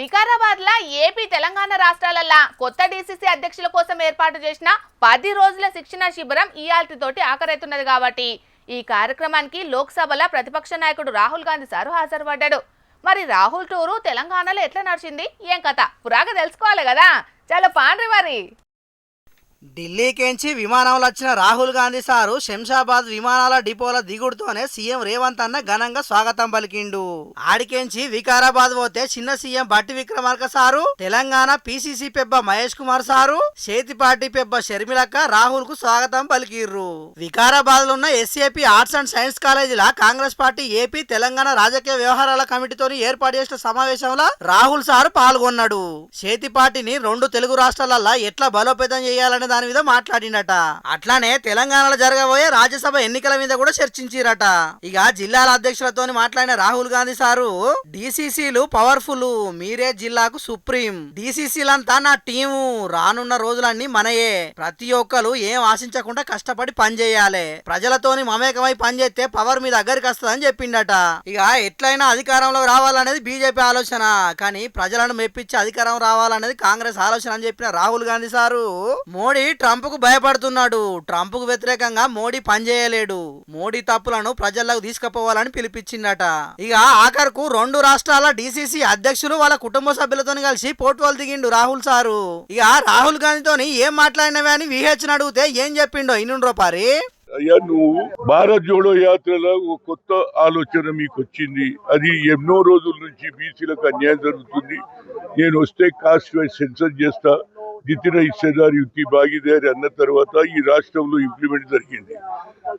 వికారాబాద్ లా AP Telangana రాష్ట్రాలల్లా కొత్త DCC అధ్యక్షుల కోసం ఏర్పాటు చేసిన 10 రోజుల శిక్షణ శిబిరం ఇయాల్టితోటి ఆఖరైతున్నది కాబట్టి ఈ కార్యక్రమానికి లోక్సభలో ప్రతిపక్ష నాయకుడు రాహుల్ గాంధీ సారు హాజరుపడ్డాడు. మరి రాహుల్ టూరు తెలంగాణలో ఎట్లా నడిచింది, ఏం కథ పురాగా తెలుసుకోవాలి కదా. చాలా పాండ్రి మరి. ఢిల్లీకేంచి విమానంలో వచ్చిన రాహుల్ గాంధీ సారు శంషాబాద్ విమానాల డిపోల దిగుడుతోనే సీఎం రేవంత్ అన్న ఘనంగా స్వాగతం పలికిండు. ఆడికేంచి వికారాబాద్ పోతే చిన్న CM Bhatti Vikramarka sir, Telangana PCC Pebba Mahesh Kumar sir, చేతిపాటి పెబ్బ షర్మిలక్క రాహుల్ కు స్వాగతం పలికిర్రు. వికారాబాద్ లో ఉన్న ఎస్ఏపీ ఆర్ట్స్ అండ్ సైన్స్ కాలేజీల కాంగ్రెస్ పార్టీ ఏపీ తెలంగాణ రాజకీయ వ్యవహారాల కమిటీతో ఏర్పాటు చేసిన సమావేశంలో రాహుల్ సారు పాల్గొన్నాడు. చేతిపాటిని 2 తెలుగు రాష్ట్రాలల్లో ఎట్లా బలోపేతం చేయాలనే దాని మీద మాట్లాడినట. అట్లానే తెలంగాణలో జరగబోయే రాజ్యసభ ఎన్నికల మీద కూడా చర్చించిరట. ఇక జిల్లాల అధ్యక్షులతో మాట్లాడిన రాహుల్ గాంధీ సారు, డీసీసీలు పవర్ఫుల్, మీరే జిల్లాకు సుప్రీం, డీసీసీలంతా నా టీము, రానున్న రోజులన్నీ మనయే, ప్రతి ఒక్కరు ఏం ఆశించకుండా కష్టపడి పనిచేయాలి, ప్రజలతోని మమేకమై పనిచేస్తే పవర్ మీ దగ్గరికి వస్తుందని చెప్పిండట. ఇక ఎట్లయినా అధికారంలో రావాలనేది బీజేపీ ఆలోచన, కానీ ప్రజలను మెప్పించి అధికారం రావాలనేది కాంగ్రెస్ ఆలోచన అని చెప్పిన రాహుల్ గాంధీ సారు, మోడీ ట్రంప్ కు భయపడుతున్నాడు, ట్రంప్ కు వ్యతిరేకంగా మోడీ పనిచేయలేడు, మోడీ తప్పులను ప్రజల్లోకి తీసుకుపోవాలని పిలిపించిందట. ఇక ఆఖరుకు 2 రాష్ట్రాల డీసీసీ అధ్యక్షులు వాళ్ళ కుటుంబ సభ్యులతో కలిసి పోర్టువల్ దిగిండు రాహుల్ సారు. ఇక రాహుల్ గాంధీతోని ఏం మాట్లాడినవే అని విహెచ్ అడిగితే ఏం చెప్పిండో ఇన్నుండ్రో పారి. అయ్యా, నువ్వు భారత్ జోడో యాత్రలో ఒక కొత్త ఆలోచన మీకు వచ్చింది. అది ఎన్నో రోజుల నుంచి బీసీలకు అన్యాయం జరుగుతుంది, నేను వస్తే కాస్ట్ వైజ్ సెన్సస్ చేస్తా, జితిన హిస్సేదారి యుక్తి భాగీదారి అన్న తర్వాత ఈ రాష్ట్రంలో ఇంప్లిమెంట్ జరిగింది.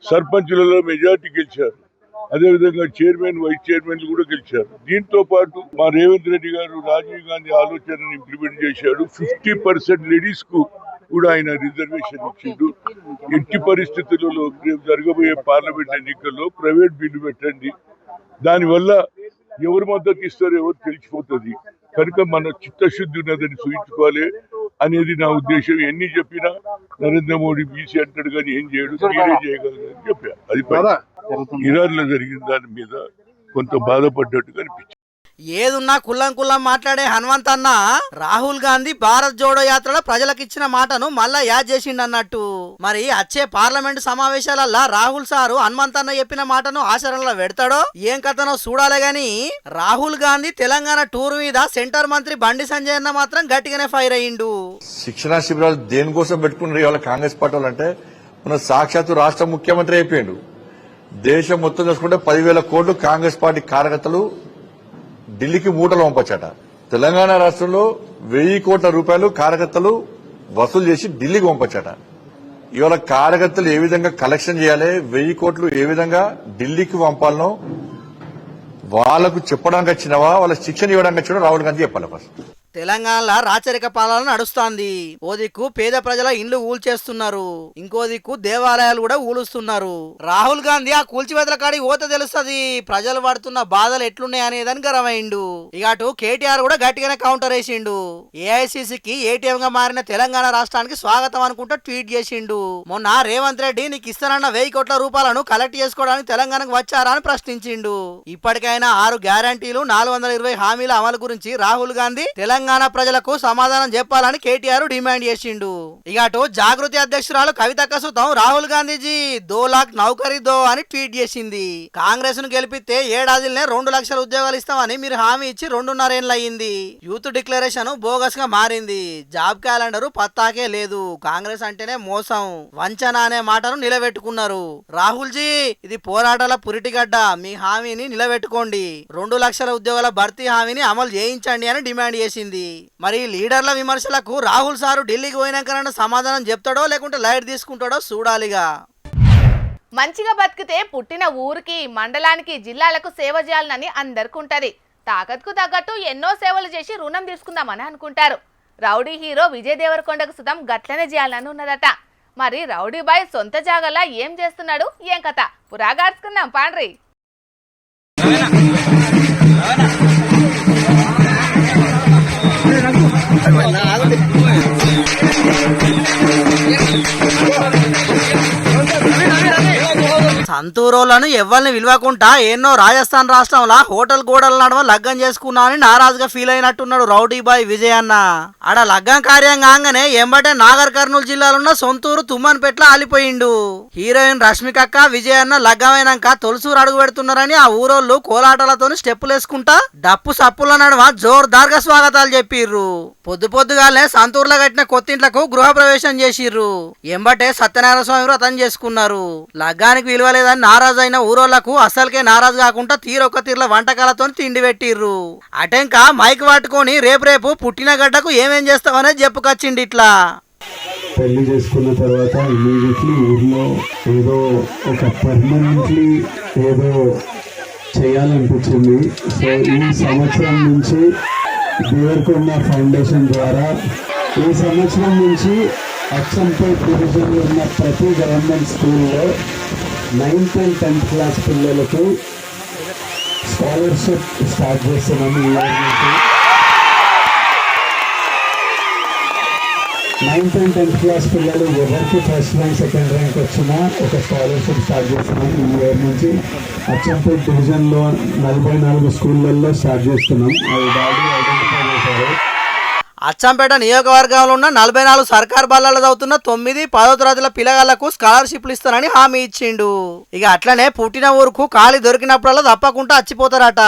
సర్పంచులలో మెజార్టీ గెలిచారు, అదేవిధంగా చైర్మన్ వైస్ చైర్మన్లు కూడా గెలిచారు. దీంతో పాటు మా రేవంత్ రెడ్డి గారు రాజీవ్ గాంధీ ఆలోచనను ఇంప్లిమెంట్ చేశాడు. 50% లేడీస్ కు కూడా ఆయన రిజర్వేషన్ ఇచ్చిండు. ఎట్టి పరిస్థితులలో రేపు జరగబోయే పార్లమెంట్ ఎన్నికల్లో ప్రైవేట్ బిల్లు పెట్టండి, దానివల్ల ఎవరు మద్దతు ఇస్తారో ఎవరు తెలిసిపోతుంది, కనుక మన చిత్తశుద్ధి ఉన్నదని చూపించుకోవాలి అనేది నా ఉద్దేశం. ఎన్ని చెప్పినా నరేంద్ర మోడీ బీసీ అంటాడు కానీ ఏం చేయడు, మీరే చేయగలరని చెప్పా. అది ఇరాన్లో జరిగిన దాని మీద కొంత బాధపడ్డట్టు కనిపించింది. ఏదున్నా కుల్లం మాట్లాడే హనుమంత్ అన్న రాహుల్ గాంధీ భారత్ జోడో యాత్రలో ప్రజలకు ఇచ్చిన మాటను మళ్ళా యాద్ చేసిండన్నట్టు. మరి వచ్చే పార్లమెంటు సమావేశాలల్లో రాహుల్ సారు హనుమంత్ అన్న చెప్పిన మాటను ఆచరణలో పెడతాడో ఏం కథనో చూడాలి గాని, రాహుల్ గాంధీ తెలంగాణ టూర్ మీద సెంటర్ మంత్రి బండి సంజయ్ అన్న మాత్రం గట్టిగానే ఫైర్ అయ్యిండు. శిక్షణా శిబిరాలు దేనికోసం పెట్టుకున్నారు ఇవాళ కాంగ్రెస్ పార్టీ వాళ్ళు అంటే, మన సాక్షాత్తు రాష్ట్ర ముఖ్యమంత్రి అయిపోయాడు. దేశం మొత్తం చూసుకుంటే 10,000 కోట్లు కాంగ్రెస్ పార్టీ కార్యకర్తలు ఢిల్లీకి మూటలు పంపచ్చట. తెలంగాణ రాష్ట్రంలో 1000 కోట్ల రూపాయలు కార్యకర్తలు వసూలు చేసి ఢిల్లీకి పంపచ్చట. ఇవాళ కార్యకర్తలు ఏ విధంగా కలెక్షన్ చేయాలి, 1000 కోట్లు ఏ విధంగా ఢిల్లీకి పంపాలనో వాళ్లకు చెప్పడానికి వచ్చినవా, వాళ్ళ శిక్షణ ఇవ్వడానికి వచ్చినా రాహుల్ గాంధీ చెప్పాలి. ఫస్ట్ తెలంగాణలో రాచరిక పాలన నడుస్తోంది. ఓ దిక్కు పేద ప్రజల ఇండ్లు ఊల్చేస్తున్నారు, ఇంకో దిక్కు దేవాలయాలు కూడా ఊలుస్తున్నారు. రాహుల్ గాంధీ ఆ కూల్చివేతల కాడికి పోతే తెలుస్తుంది ప్రజలు పడుతున్న బాధలు ఎట్లున్నాయనేదని గరమైండు. ఇక అటు కేటీఆర్ కూడా గట్టిగానే కౌంటర్ వేసిండు. ఏఐసీసీకి ఏటీఎం గా మారిన తెలంగాణ రాష్ట్రానికి స్వాగతం అనుకుంటూ ట్వీట్ చేసిండు. మొన్న రేవంత్ రెడ్డి నీకు ఇస్తానన్న 1000 కోట్ల రూపాయలను కలెక్ట్ చేసుకోవడానికి తెలంగాణకు వచ్చారా అని ప్రశ్నించిండు. ఇప్పటికైనా 6 గ్యారంటీలు 420 హామీల అమలు గురించి రాహుల్ గాంధీ తెలంగాణ ప్రజలకు సమాధానం చెప్పాలని కేటీఆర్ డిమాండ్ చేసిండు. ఇక అటు జాగృతి అధ్యక్షురాలు కవితక్క సుతం రాహుల్ గాంధీజీ 2 లాఖ్ నౌకరీ దో అని ట్వీట్ చేసింది. కాంగ్రెస్ ను గెలిపిస్తే ఏడాదిలోనే 2 లక్షల ఉద్యోగాలు ఇస్తామని మీరు హామీ ఇచ్చి 2.5 ఏళ్ళు అయ్యింది. యూత్ డిక్లరేషన్ బోగస్ గా మారింది, జాబ్ క్యాలెండర్ పత్తాకే లేదు, కాంగ్రెస్ అంటేనే మోసం వంచన అనే మాటను నిలబెట్టుకున్నారు. రాహుల్ జీ, ఇది పోరాటాల పురిటిగడ్డ, మీ హామీని నిలబెట్టుకోండి, 2 లక్షల ఉద్యోగాల భర్తీ హామీని అమలు చేయించండి అని డిమాండ్ చేసింది. మరి లీడర్ల విమర్శలకు రాహుల్ సారు ఢిల్లీకి పోయినాక సమాధానం చెప్తాడో లేకుంటే లైట్ తీసుకుంటాడో చూడాలిగా. మంచిగా బతికితే పుట్టిన ఊరికి, మండలానికి, జిల్లాలకు సేవ చేయాలని అందరికి ఉంటది. తాకత్కు తగ్గట్టు ఎన్నో సేవలు చేసి రుణం తీసుకుందామని అనుకుంటారు. రౌడీ హీరో విజయ్ దేవరకొండకు సుతం గట్లనే చేయాలని ఉన్నదట. మరి రౌడీ బాయ్ సొంత జాగలా ఏం చేస్తున్నాడు, ఏం కథ పురాగార్చుకుందాం పాండ్రి. సంతూరోలను ఎవ్వరిని విలువకుంటా ఎన్నో రాజస్థాన్ రాష్ట్రంలో హోటల్ గోడల నడవ లగ్గం చేసుకున్నామని నారాజుగా ఫీల్ అయినట్టున్నాడు రౌడీ బాయ్ విజయ్ అన్న. ఆడ లగ్గం కార్యం కాగానే ఎంబటే నాగర్ కర్నూలు జిల్లాలో ఉన్న సొంతూరు తుమ్మన్పేట్ల ఆలిపోయిండు. హీరోయిన్ రష్మికక్క విజయ్ అన్న లగ్గమైనాక తొలసూరు అడుగు పెడుతున్నారని ఆ ఊరోళ్ళు కోలాటలతో స్టెప్పులు వేసుకుంటా డప్పు సప్పుల నడుమ జోర్దార్గా స్వాగతాలు చెప్పిర్రు. పొద్దుగాలనే సంతూరులో కట్టిన కొత్తింట్లకు గృహప్రవేశం చేసిర్రు. ఎంబటే సత్యనారాయణ స్వామి వ్రతం చేసుకున్నారు. లగ్గానికి విలువ లేదని నారాజు అయిన ఊరోళ్లకు అసలుకే నారాజు కాకుండా తీరొక్క తీర్ల వంటకాలతో తిండి పెట్టిర్రు. అటెంక మైక్ పట్టుకొని రేపు పుట్టిన గడ్డకు ఏమేం చేస్తామనేది చెప్పుకొచ్చిండి. ఇట్లా పెళ్లి చేసుకున్న తర్వాత ఇమీడియట్లీ ఊర్లో ఏదో ఒక పర్మనెంట్లీ ఏదో చేయాలనిపించింది. సో ఈ సంవత్సరం నుంచి దేవరకొండ ఫౌండేషన్ ద్వారా ఈ సంవత్సరం నుంచి అచ్చంపేట్ డివిజన్లో ఉన్న ప్రతి గవర్నమెంట్ స్కూల్లో 9th and 10th క్లాస్ పిల్లలకు స్కాలర్షిప్ స్టార్ట్ చేస్తున్నాము. ఈ ఇయర్ నుంచి 9th and 10th క్లాస్ పిల్లలు ఎవరికి ఫస్ట్ ర్యాంక్ సెకండ్ ర్యాంక్ వచ్చినా ఒక స్కాలర్షిప్ స్టార్ట్ చేస్తున్నాం. ఈ ఇయర్ నుంచి అచ్చంపేట్ డివిజన్లో 44 స్కూళ్ళల్లో స్టార్ట్ చేస్తున్నాం. అవి బాగా ఐడెంటిఫై చేశారు. అచ్చంపేట నియోజకవర్గంలో ఉన్న 44 సర్కార్ బళ్ళలో చదువుతున్న 9, 10వ తరగతుల పిల్లగాళ్లకు స్కాలర్షిప్లు ఇస్తానని హామీ ఇచ్చిండు. ఇక అట్లనే పుట్టిన ఊరుకు ఖాళీ దొరికినప్పుడల్లా తప్పకుండా చచ్చిపోతారట.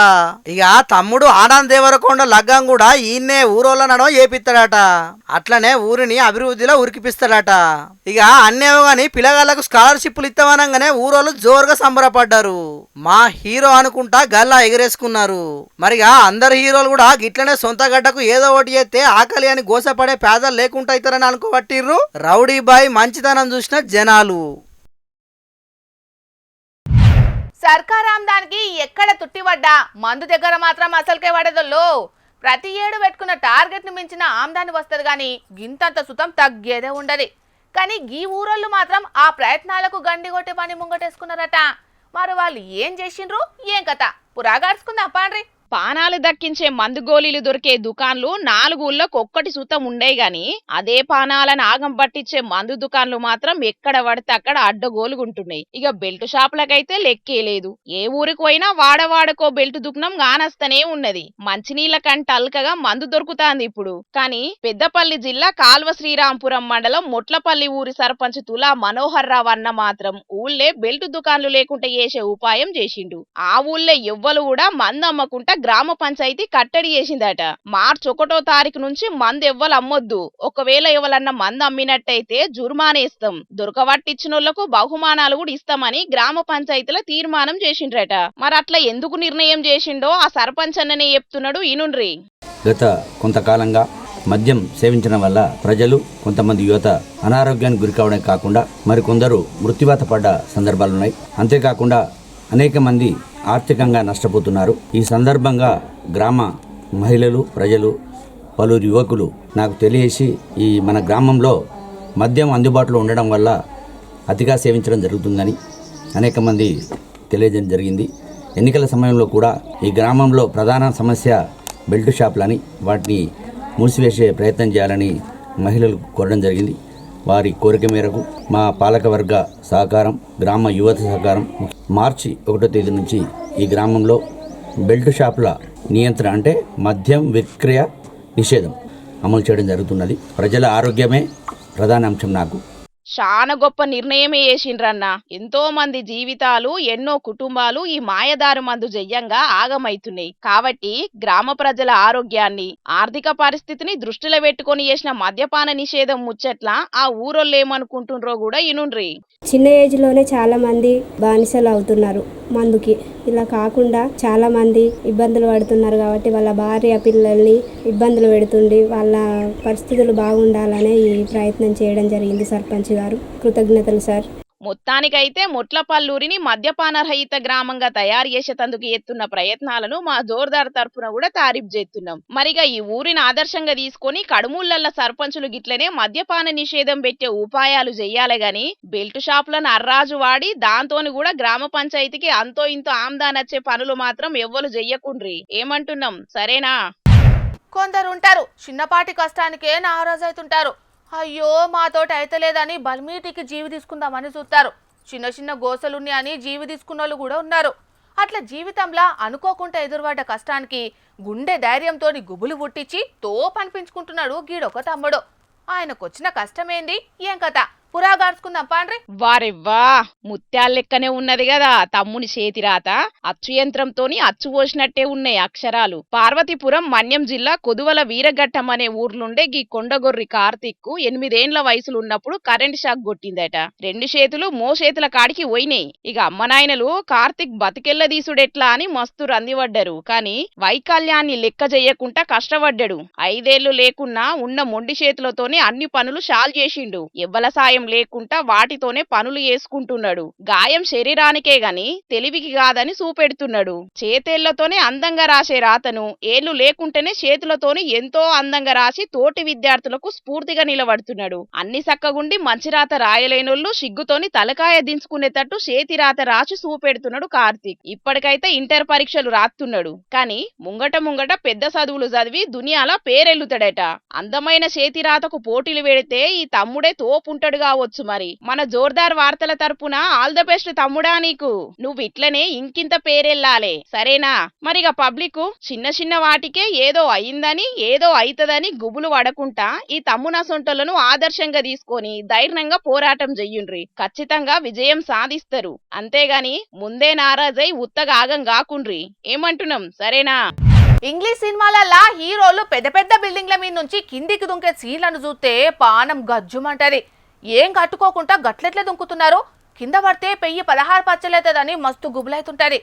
ఇక తమ్ముడు ఆనంద్ దేవరకొండ లగ్గం కూడా ఈయన్నే ఊరోళ్ళ నడవ ఏపిస్తాడట. అట్లనే ఊరిని అభివృద్ధిలో ఉరికిపిస్తాడట. ఇక అన్నేమో గాని పిల్లగాళ్లకు స్కాలర్షిప్లు ఇస్తామనగానే ఊరోళ్ళు జోరుగా సంబరపడ్డారు. మా హీరో అనుకుంటా గల్లా ఎగరేసుకున్నారు. మరిగా అందరు హీరోలు కూడా గిట్లనే సొంత గడ్డకు ఏదో ఒకటి చేస్తే ఆకలి అని గోసపడే పేదలు లేకుండా అవుతారని అనుకోబట్టిర్రు రౌడీ బాయ్ మంచితనం చూసిన జనాలు. సర్కారాందానికి ఎక్కడ తుట్టిపడ్డా మందు దగ్గర మాత్రం అసలుకే పడదల్లో. ప్రతి ఏడు పెట్టుకున్న టార్గెట్ ను మించిన ఆమ్దాని వస్తుంది కానీ గింతంత సుతం తగ్గేదే ఉండదు. కానీ గీ ఊరోళ్ళు మాత్రం ఆ ప్రయత్నాలకు గండి కొట్టే పని ముంగటేసుకున్నారట. మరి వాళ్ళు ఏం చేసిండ్రు, ఏం కథ పురాగాడ్చుకుందాం పాండ్రి. పానాలు దక్కించే మందు గోళీలు దొరికే దుకాన్లు 4 ఊళ్ళకు ఒక్కటి సుతం ఉండే గాని అదే పానాలను ఆగం పట్టించే మందు దుకాన్లు మాత్రం ఎక్కడ పడితే అక్కడ అడ్డగోలుగుంటున్నాయి. ఇక బెల్ట్ షాపులకైతే లెక్కే లేదు. ఏ ఊరికి పోయినా వాడవాడకో బెల్ట్ దుకాణం గానస్తనే ఉన్నది. మంచినీళ్ల కంటే అల్కగా మందు దొరుకుతాంది ఇప్పుడు. కానీ పెద్దపల్లి జిల్లా కాల్వ శ్రీరాంపురం మండలం మొట్లపల్లి ఊరి సర్పంచ్ తులా మనోహర్ రావు అన్న మాత్రం ఊళ్ళే బెల్ట్ దుకాన్లు లేకుండా చేసే ఉపాయం చేసిండు. ఆ ఊళ్ళే ఎవ్వరు కూడా మందు అమ్మకుంటా గ్రామ పంచాయతీ కట్టడి చేసిందట. మార్చి 1వ తారీఖు నుంచి మందు ఎవ్వలు అమ్మొద్దు, ఒకవేళ ఎవలన్నా మందు అమ్మినట్టయితే జుర్మానేస్తాం, దొరకబట్టిచ్చినోళ్లకు బహుమానాలు కూడా ఇస్తామని గ్రామ పంచాయతీలో తీర్మానం చేసిండ్రట. మరి అట్లా ఎందుకు నిర్ణయం చేసిండో ఆ సర్పంచ్ అన్ననే చెప్తున్నాడు ఇనుండ్రి. గత కొంతకాలంగా మద్యం సేవించడం వల్ల ప్రజలు, కొంతమంది యువత అనారోగ్యానికి గురికావడమే కాకుండా మరికొందరు మృత్యువాత పడ్డ సందర్భాలున్నాయి. అంతేకాకుండా అనేక మంది ఆర్థికంగా నష్టపోతున్నారు. ఈ సందర్భంగా గ్రామ మహిళలు, ప్రజలు, పలువురు యువకులు నాకు తెలియజేసి ఈ మన గ్రామంలో మద్యం అందుబాటులో ఉండడం వల్ల అతిగా సేవించడం జరుగుతుందని అనేక మంది తెలియజేయడం జరిగింది. ఎన్నికల సమయంలో కూడా ఈ గ్రామంలో ప్రధాన సమస్య బెల్ట్ షాపులని, వాటిని మూసివేసే ప్రయత్నం చేయాలని మహిళలు కోరడం జరిగింది. వారి కోరిక మేరకు మా పాలకవర్గ సహకారం, గ్రామ యువత సహకారం మార్చి 1వ తేదీ నుంచి ఈ గ్రామంలో బెల్ట్ షాపుల నియంత్రణ అంటే మద్యం విక్రయ నిషేధం అమలు చేయడం జరుగుతున్నది. ప్రజల ఆరోగ్యమే ప్రధాన అంశం. నాకు చాలా గొప్ప నిర్ణయమే చేసిండ్రన్న. ఎంతో మంది జీవితాలు, ఎన్నో కుటుంబాలు ఈ మాయదారు మందు జయ్యంగా ఆగమైతున్నాయి. కాబట్టి గ్రామ ప్రజల ఆరోగ్యాన్ని, ఆర్థిక పరిస్థితిని దృష్టిలో పెట్టుకొని చేసిన మద్యపాన నిషేధం ముచ్చట్ల ఆ ఊరోళ్ళు ఏమనుకుంటుండ్రో కూడా ఇనుండ్రి. చిన్న ఏజ్ లోనే చాలా మంది బానిసలు అవుతున్నారు మందుకి. ఇలా కాకుండా చాలా మంది ఇబ్బందులు పడుతున్నారు కాబట్టి వాళ్ళ భార్య పిల్లల్ని ఇబ్బందులు పెడుతుండి వాళ్ళ పరిస్థితులు బాగుండాలనే ఈ ప్రయత్నం చేయడం జరిగింది సర్పంచ్ గారు. కృతజ్ఞతలు సార్. మొత్తానికైతే మొట్లపల్లూరిని మద్యపాన రహిత గ్రామంగా తయారు చేసేందుకు ఎత్తున్న ప్రయత్నాలను మా జోర్దార్ తరపున కూడా తారీఫ్ చేస్తున్నాం. మరిగా ఈ ఊరిని ఆదర్శంగా తీసుకొని కడుమూళ్ళ సర్పంచులు గిట్లనే మద్యపాన నిషేధం పెట్టే ఉపాయాలు చెయ్యాలి గాని బెల్ట్ షాపులను అర్రాజు వాడి దాంతోని కూడా గ్రామ పంచాయతీకి అంతో ఇంతో ఆమ్దానొచ్చే పనులు మాత్రం ఎవ్వరు చెయ్యకుండ్రి. ఏమంటున్నాం, సరేనా? కొందరుంటారు చిన్నపాటి కష్టానికే నారాజు అవుతుంటారు. అయ్యో మాతోటి అయితలేదని బల్మీటికి జీవి తీసుకుందామని చూస్తారు. చిన్న చిన్న గోసలున్నాయి అని జీవి తీసుకున్నోళ్ళు కూడా ఉన్నారు. అట్లా జీవితంలో అనుకోకుండా ఎదురుపడ్డ కష్టానికి గుండె ధైర్యంతో గుబులు పుట్టించి తోపనిపించుకుంటున్నాడు గీడొక తమ్ముడు. ఆయనకొచ్చిన కష్టమేంది, ఏం కథ పురాగార్చుకుందాం పాండ్రి. వారెవ్వా, ముత్యాల లెక్కనే ఉన్నది కదా తమ్ముని చేతిరాత. అచ్చు యంత్రంతోని అచ్చు పోసినట్టే ఉన్నాయి అక్షరాలు. పార్వతీపురం మన్యం జిల్లా కొదువల వీరఘట్టం అనే ఊర్లుండే గీ కొండగొర్రి కార్తీక్ 8 ఏండ్ల వయసులున్నప్పుడు కరెంట్ షాక్ కొట్టిందట. 2 చేతులు మోచేతుల కాడికి పోయినాయి. ఇక అమ్మనాయనలు కార్తీక్ బతికెళ్ల దీసుడెట్లా అని మస్తు రందిపడ్డారు. కాని వైకల్యాన్ని లెక్క చెయ్యకుండా కష్టపడ్డాడు. 5 ఏళ్లు లేకున్నా ఉన్న మొండి చేతులతోనే అన్ని పనులు షాల్ చేసిండు. ఎవ్వల సాయం లేకుండా వాటితోనే పనులు చేసుకుంటున్నాడు. గాయం శరీరానికే గాని తెలివికి కాదని చూపెడుతున్నాడు. చేతేళ్లతోనే అందంగా రాసే రాతను ఏళ్లు లేకుంటేనే చేతులతోనే ఎంతో అందంగా రాసి తోటి విద్యార్థులకు స్ఫూర్తిగా నిలబడుతున్నాడు. అన్ని సక్కగుండి మంచి రాత రాయలేనోళ్లు సిగ్గుతోని తలకాయ దించుకునేటట్టు చేతి రాత రాసి చూపెడుతున్నాడు కార్తీక్. ఇప్పటికైతే ఇంటర్ పరీక్షలు రాస్తున్నాడు. కాని ముంగట పెద్ద చదువులు చదివి దునియాల పేరెళ్ళుతాడట. అందమైన చేతి రాతకు పోటీలు పెడితే ఈ తమ్ముడే తోపుంటాడు కావచ్చు. మరి మన జోర్దార్ వార్తల తరపున ఆల్ ద బెస్ట్ తమ్ముడా నీకు. నువ్వు ఇట్లనే ఇంకింత పేరెళ్ళాలే, సరేనా? మరిగ పబ్లిక్ చిన్న వాటికే ఏదో అయిందని ఏదో అయితదని గుబులు పడకుండా ఈ తమ్మున సొంటలను ఆదర్శంగా తీసుకొని ధైర్యంగా పోరాటం చెయ్యుండ్రి. ఖచ్చితంగా విజయం సాధిస్తారు. అంతేగాని ముందే నారాజై ఉత్తగా ఆగం కాకుండ్రి. ఏమంటున్నాం, సరేనా? ఇంగ్లీష్ సినిమాలల్లా హీరోలు పెద్ద పెద్ద బిల్డింగ్ల మీద నుంచి కిందికి దుంకే సీన్లను చూస్తే పానం గజ్జుమంటది. ఏం కట్టుకోకుండా గట్లెట్లే దుంకుతున్నారు, కింద పడితే 16 పచ్చలవుతుందని మస్తు గుబులైతుంటది.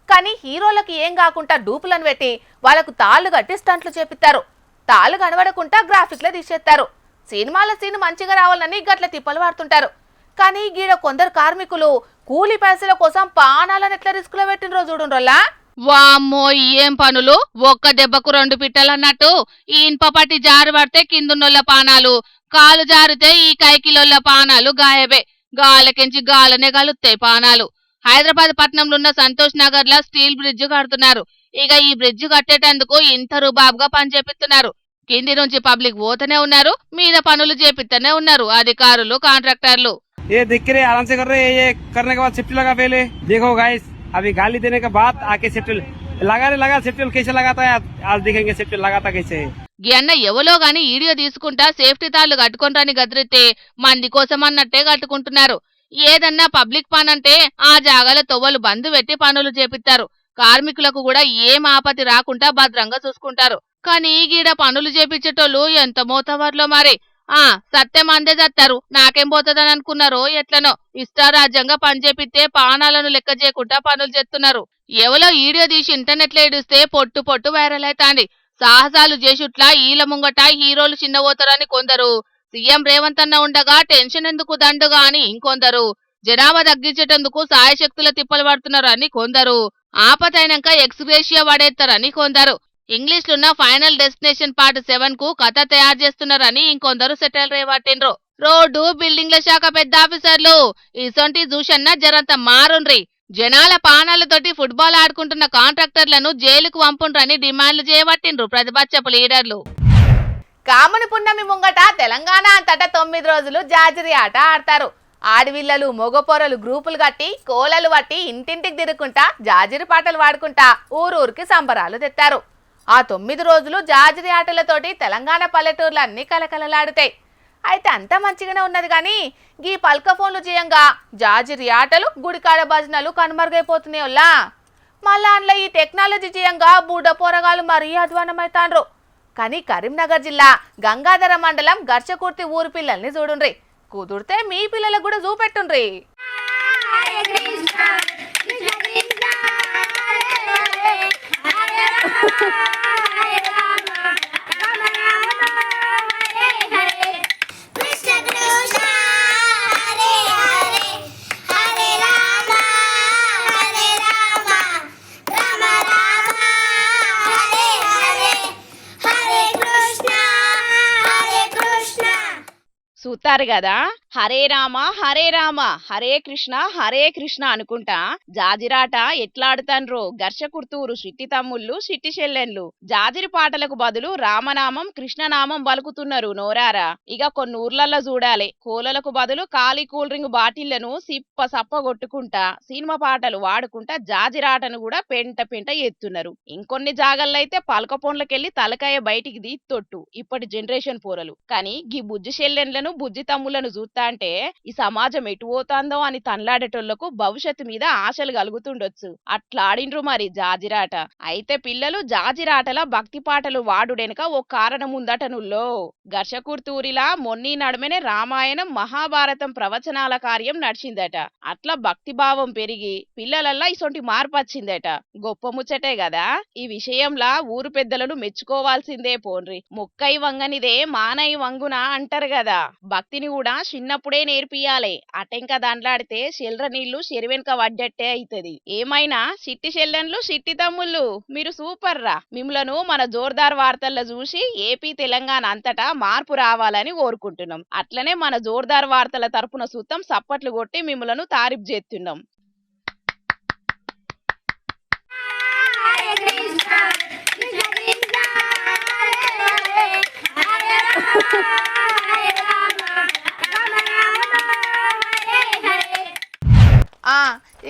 కానీ హీరోలకు ఏం కాకుండా డూపులను పెట్టి వాళ్ళకు తాళ్ళు కట్టి స్టంట్లు చేపిస్తారు. తాళ్ళు కనబడకుండా గ్రాఫిక్లే తీసేస్తారు. సినిమాల సీన్ మంచిగా రావాలని గట్ల తిప్పలు వాడుతుంటారు. కానీ గీడ కొందరు కార్మికులు కూలి పైసల కోసం పానాలను ఎట్లా రిస్కులో పెట్టినరో చూడుండ్రోల్లా. వామ్మో, ఏం పనులు! ఒక్క దెబ్బకు 2 పిట్టలన్నట్టు ఈ ఇనుప పట్టి జారు పడితే కిందున్నోళ్ళ పానాలు, కాలు జారితే ఈ కైకిలోళ్ళ పానాలు గాయబే. గాలకెంచి గాలనే కలుస్తాయి పానాలు. హైదరాబాద్ పట్టణంలో ఉన్న సంతోష్ నగర్ లా స్టీల్ బ్రిడ్జ్ కడుతున్నారు. ఇక ఈ బ్రిడ్జ్ కట్టేటందుకు ఇంత రుబాబుగా పని చేపిస్తున్నారు. కింది నుంచి పబ్లిక్ పోతూనే ఉన్నారు, మీద పనులు చేపిస్తూనే ఉన్నారు అధికారులు, కాంట్రాక్టర్లు. अभी गाली देने के बाद आके सेफ्टी लगा सेफ्टी कैसे लगाता है आज देखेंगे सेफ्टी लगाता कैसे है. అన్న ఎవలో గాని వీడియో తీసుకుంటా సేఫ్టీ తాళ్లు కట్టుకుంటారని గదిరితే మంది కోసం అన్నట్టే కట్టుకుంటున్నారు. ఏదన్నా పబ్లిక్ పనంటే ఆ జాగాలో తొవ్వలు బంద్ పెట్టి పనులు చేపిస్తారు. కార్మికులకు కూడా ఏం ఆపతి రాకుండా భద్రంగా చూసుకుంటారు. కానీ గీడ పనులు చేపించేటోళ్ళు ఎంత మోతవర్లో మరి. సత్యం అందే చత్తారు, నాకేం పోతుందని అనుకున్నారో ఎట్లనో ఇష్టారాజ్యంగా పని చేపిస్తే పానాలను లెక్క చేయకుండా పనులు చేస్తున్నారు. ఎవలో వీడియో తీసి ఇంటర్నెట్ లో ఇడిస్తే పొట్టు వైరల్ అవుతాంది. సాహసాలు చేసుట్లా ఈల ముంగట హీరోలు చిన్నబోతారని కొందరు, సీఎం రేవంత్ అన్న ఉండగా టెన్షన్ ఎందుకు దండుగా అని ఇంకొందరు, జనాభా తగ్గించేటందుకు సాయశక్తుల తిప్పలు పడుతున్నారు అని కొందరు, ఆపతైనాక ఎక్స్గ్రేషియా పడేస్తారని కొందరు, ఇంగ్లీష్ లున్న ఫైనల్ డెస్టినేషన్ పార్ట్ 7 కు కథ తయారు చేస్తున్నారని ఇంకొందరు సెటిల్ రేవాటిండ్రు. రోడ్డు బిల్డింగ్ల శాఖ పెద్ద ఆఫీసర్లు ఇసొంటి చూసన్న జరంత మారుండ్రి. జనాల పానాలతోటి ఫుట్బాల్ ఆడుకుంటున్న కాంట్రాక్టర్లను జైలుకు పంపుండ్రని డిమాండ్లు చేయబట్టిండ్రు ప్రతిపక్షపు లీడర్లు. కామని పున్నమి ముంగట తెలంగాణ అంతటా 9 రోజులు జాజిరి ఆట ఆడతారు. ఆడవిల్లలు మొగపోరలు గ్రూపులు కట్టి కోలలు పట్టి ఇంటింటికి తిరుగుకుంటా జాజిరి పాటలు పాడుకుంటా ఊరూరికి సంబరాలు తెత్తారు. ఆ 9 రోజులు జాజిరి ఆటలతోటి తెలంగాణ పల్లెటూర్లు అన్ని కలకలలాడుతాయి. అయితే అంత మంచిగానే ఉన్నది కానీ గీ పల్క ఫోన్లు చేయంగా జాజిరి ఆటలు గుడికాడ భజనలు కనుమరుగైపోతున్నాయి వల్ల. మళ్ళా అందులో ఈ టెక్నాలజీ చేయంగా బూడ పోరగాలు మరీ అధ్వానమైతాండ్రు. కానీ కరీంనగర్ జిల్లా గంగాధర మండలం గర్చకుర్తి ఊరు పిల్లల్ని చూడుండ్రి. కుదిరితే మీ పిల్లలకు కూడా చూపెట్టుండ్రి. చూస్తారు కదా, హరే రామ హరే కృష్ణ అనుకుంటా జాజిరాట ఎట్లాడుతాన్రో ఘర్షకుర్తూరు సిట్టి తమ్ముళ్ళు సిట్టి చెల్లెన్లు. జాజిరి పాటలకు బదులు రామనామం కృష్ణనామం పలుకుతున్నారు నోరారా. ఇక కొన్ని ఊర్లల్లో చూడాలి, కోలలకు బదులు ఖాళీ కూల్ డ్రింక్ బాటిళ్లను సిప్ప సప్ప కొట్టుకుంటా సినిమా పాటలు వాడుకుంటా జాజిరాటను కూడా పెంట పెంట ఎత్తున్నారు. ఇంకొన్ని జాగల్లో అయితే పలక పొండ్లకెళ్లి తలకాయ బయటికి తీత్తొట్టు ఇప్పటి జనరేషన్ పోరలు. కానీ గీ బుజ్జి చెల్లెన్లను బుజ్జి తమ్ములను చూస్తా అంటే ఈ సమాజం ఎటు పోతాందో అని తనలాడేటోళ్లకు భవిష్యత్తు మీద ఆశలు కలుగుతుండొచ్చు. అట్లాడిండ్రు మరి జాజిరాట. అయితే పిల్లలు జాజిరాటల భక్తి పాటలు వాడుడెనక ఓ కారణం ఉందటనుల్లో. ఘర్షకుర్తూరిలా మొన్నీ నడుమనే రామాయణం మహాభారతం ప్రవచనాల కార్యం నడిచిందట. అట్లా భక్తి భావం పెరిగి పిల్లలల్లా ఇసొంటి మార్పు వచ్చిందట. గొప్ప ముచ్చటే కదా. ఈ విషయంలా ఊరు పెద్దలను మెచ్చుకోవాల్సిందే పోన్రి. మొక్కై వంగనిదే మానై వంగున అంటారు కదా. భక్తిని కూడా చిన్నప్పుడే నేర్పియాలే. అటెంక దండ్లాడితే చెల్ర నీళ్లు చెరువెనక వడ్డట్టే అయితది. ఏమైనా సిట్టి చెల్లెన్లు సిట్టి తమ్ముళ్ళు మీరు సూపర్ రా. మిమ్మలను మన జోర్దార్ వార్తల్లో చూసి ఏపీ తెలంగాణ అంతటా మార్పు రావాలని కోరుకుంటున్నాం. అట్లనే మన జోర్దార్ వార్తల తరపున సూతం సప్పట్లు కొట్టి మిమ్మలను తారీఫ్ చేస్తున్నాం.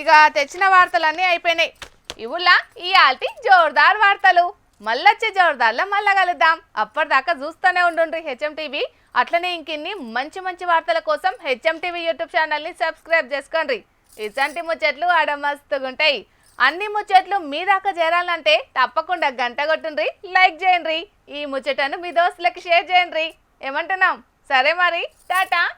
ఇక తెచ్చిన వార్తలన్నీ అయిపోయినాయి. ఇవులా ఈ ఆల్టి జోర్దార్ వార్తలు. మళ్ళొచ్చే జోర్దార్లో మళ్ళా కలుద్దాం. అప్పటిదాకా చూస్తూనే ఉండండి హెచ్ఎం టీవీ. అట్లనే ఇంకిన్ని మంచి మంచి వార్తల కోసం హెచ్ఎం టీవీ యూట్యూబ్ ఛానల్ని సబ్స్క్రైబ్ చేసుకోండి. ఇసంటి ముచ్చట్లు ఆడ మస్తుగుంటాయి. అన్ని ముచ్చట్లు మీ దాకా చేరాలంటే తప్పకుండా గంట కొట్టుండ్రి, లైక్ చేయండి. ఈ ముచ్చటను మీ దోస్తులకి షేర్ చేయండి. ఏమంటున్నాం? సరే మరి, టాటా.